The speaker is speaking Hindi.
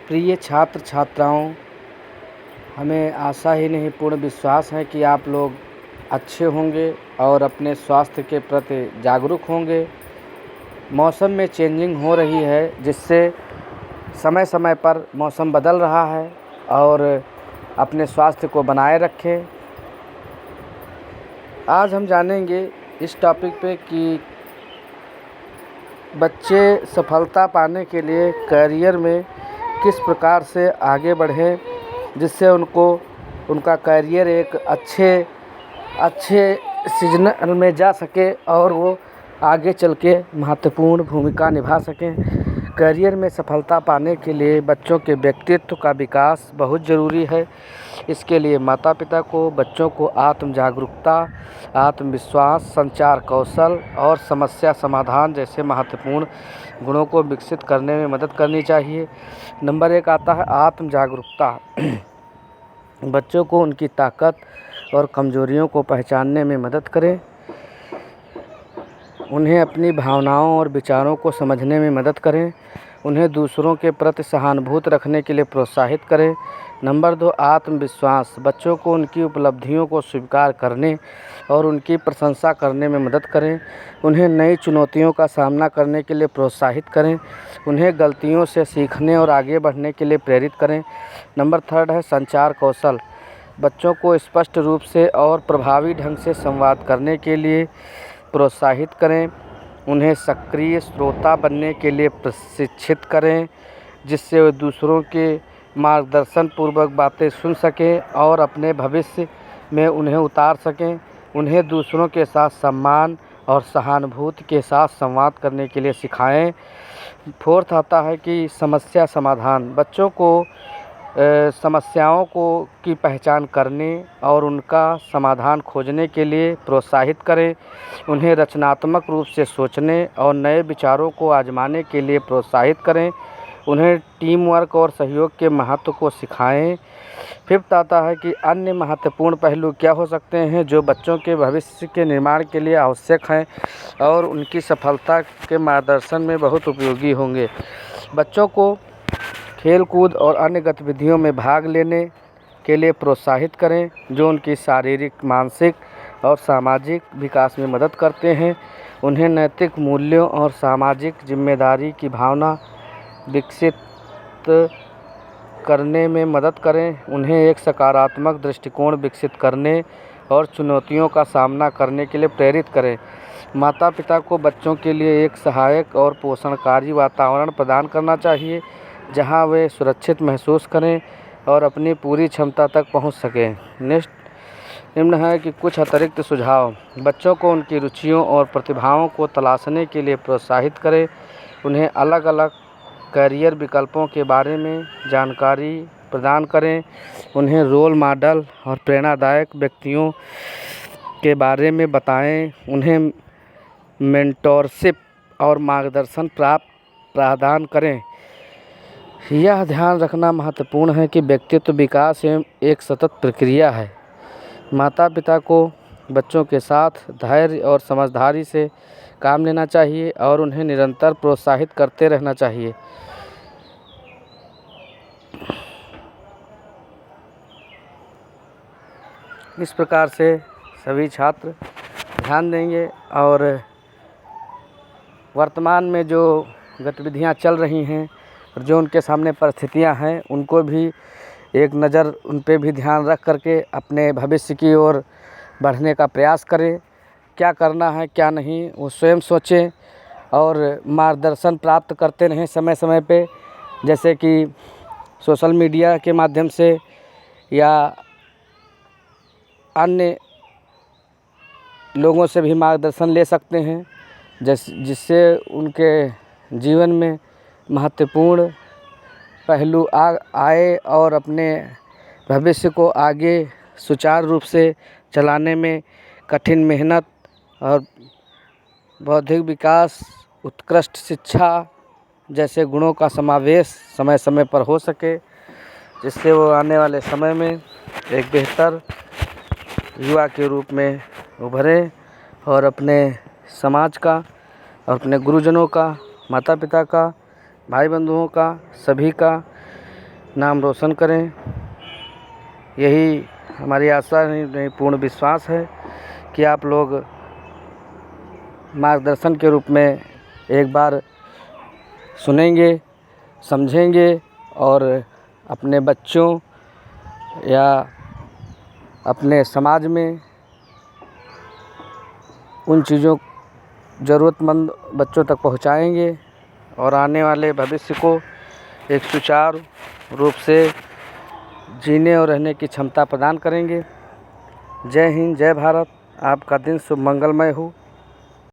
प्रिय छात्र छात्राओं, हमें आशा ही नहीं पूर्ण विश्वास है कि आप लोग अच्छे होंगे और अपने स्वास्थ्य के प्रति जागरूक होंगे। मौसम में चेंजिंग हो रही है, जिससे समय समय पर मौसम बदल रहा है और अपने स्वास्थ्य को बनाए रखें। आज हम जानेंगे इस टॉपिक पे कि बच्चे सफलता पाने के लिए करियर में किस प्रकार से आगे बढ़ें, जिससे उनका करियर एक अच्छे सीजन में जा सके और वो आगे चल के महत्वपूर्ण भूमिका निभा सकें। करियर में सफलता पाने के लिए बच्चों के व्यक्तित्व का विकास बहुत ज़रूरी है। इसके लिए माता पिता को बच्चों को आत्म जागरूकता, आत्मविश्वास, संचार कौशल और समस्या समाधान जैसे महत्वपूर्ण गुणों को विकसित करने में मदद करनी चाहिए। नंबर 1 आता है आत्म जागरूकता। बच्चों को उनकी ताकत और कमजोरियों को पहचानने में मदद करें। उन्हें अपनी भावनाओं और विचारों को समझने में मदद करें। उन्हें दूसरों के प्रति सहानुभूति रखने के लिए प्रोत्साहित करें। नंबर 2 आत्मविश्वास। बच्चों को उनकी उपलब्धियों को स्वीकार करने और उनकी प्रशंसा करने में मदद करें। उन्हें नई चुनौतियों का सामना करने के लिए प्रोत्साहित करें। उन्हें गलतियों से सीखने और आगे बढ़ने के लिए प्रेरित करें। नंबर 3 है संचार कौशल। बच्चों को स्पष्ट रूप से और प्रभावी ढंग से संवाद करने के लिए प्रोत्साहित करें। उन्हें सक्रिय श्रोता बनने के लिए प्रशिक्षित करें, जिससे वे दूसरों के मार्गदर्शन पूर्वक बातें सुन सकें और अपने भविष्य में उन्हें उतार सकें। उन्हें दूसरों के साथ सम्मान और सहानुभूति के साथ संवाद करने के लिए सिखाएं। 4 आता है कि समस्या समाधान। बच्चों को समस्याओं की पहचान करने और उनका समाधान खोजने के लिए प्रोत्साहित करें। उन्हें रचनात्मक रूप से सोचने और नए विचारों को आजमाने के लिए प्रोत्साहित करें। उन्हें टीम वर्क और सहयोग के महत्व को सिखाएं। 5 आता है कि अन्य महत्वपूर्ण पहलू क्या हो सकते हैं जो बच्चों के भविष्य के निर्माण के लिए आवश्यक हैं और उनकी सफलता के मार्गदर्शन में बहुत उपयोगी होंगे। बच्चों को खेल-कूद और अन्य गतिविधियों में भाग लेने के लिए प्रोत्साहित करें, जो उनकी शारीरिक, मानसिक और सामाजिक विकास में मदद करते हैं। उन्हें नैतिक मूल्यों और सामाजिक जिम्मेदारी की भावना विकसित करने में मदद करें। उन्हें एक सकारात्मक दृष्टिकोण विकसित करने और चुनौतियों का सामना करने के लिए प्रेरित करें। माता पिता को बच्चों के लिए एक सहायक और पोषणकारी वातावरण प्रदान करना चाहिए, जहां वे सुरक्षित महसूस करें और अपनी पूरी क्षमता तक पहुंच सकें। निम्न है कि कुछ अतिरिक्त सुझाव। बच्चों को उनकी रुचियों और प्रतिभाओं को तलाशने के लिए प्रोत्साहित करें। उन्हें अलग अलग करियर विकल्पों के बारे में जानकारी प्रदान करें। उन्हें रोल मॉडल और प्रेरणादायक व्यक्तियों के बारे में बताएं। उन्हें मेंटोरशिप और मार्गदर्शन प्रदान करें। यह ध्यान रखना महत्वपूर्ण है कि व्यक्तित्व विकास एक सतत प्रक्रिया है। माता पिता को बच्चों के साथ धैर्य और समझदारी से काम लेना चाहिए और उन्हें निरंतर प्रोत्साहित करते रहना चाहिए। इस प्रकार से सभी छात्र ध्यान देंगे और वर्तमान में जो गतिविधियां चल रही हैं और जो उनके सामने परिस्थितियां हैं, उनको भी एक नज़र उन पे भी ध्यान रख करके अपने भविष्य की ओर बढ़ने का प्रयास करें। क्या करना है क्या नहीं, वो स्वयं सोचें और मार्गदर्शन प्राप्त करते रहें समय समय पे, जैसे कि सोशल मीडिया के माध्यम से या अन्य लोगों से भी मार्गदर्शन ले सकते हैं, जिससे उनके जीवन में महत्वपूर्ण पहलू आए और अपने भविष्य को आगे सुचारू रूप से चलाने में कठिन मेहनत और बौद्धिक विकास, उत्कृष्ट शिक्षा जैसे गुणों का समावेश समय समय पर हो सके, जिससे वो आने वाले समय में एक बेहतर युवा के रूप में उभरें और अपने समाज का और अपने गुरुजनों का, माता पिता का, भाई बंधुओं का, सभी का नाम रोशन करें। यही हमारी आशा नहीं पूर्ण विश्वास है कि आप लोग मार्गदर्शन के रूप में एक बार सुनेंगे, समझेंगे और अपने बच्चों या अपने समाज में उन चीज़ों ज़रूरतमंद बच्चों तक पहुंचाएंगे और आने वाले भविष्य को एक सुचारू रूप से जीने और रहने की क्षमता प्रदान करेंगे। जय हिंद, जय भारत। आपका दिन शुभ मंगलमय हो।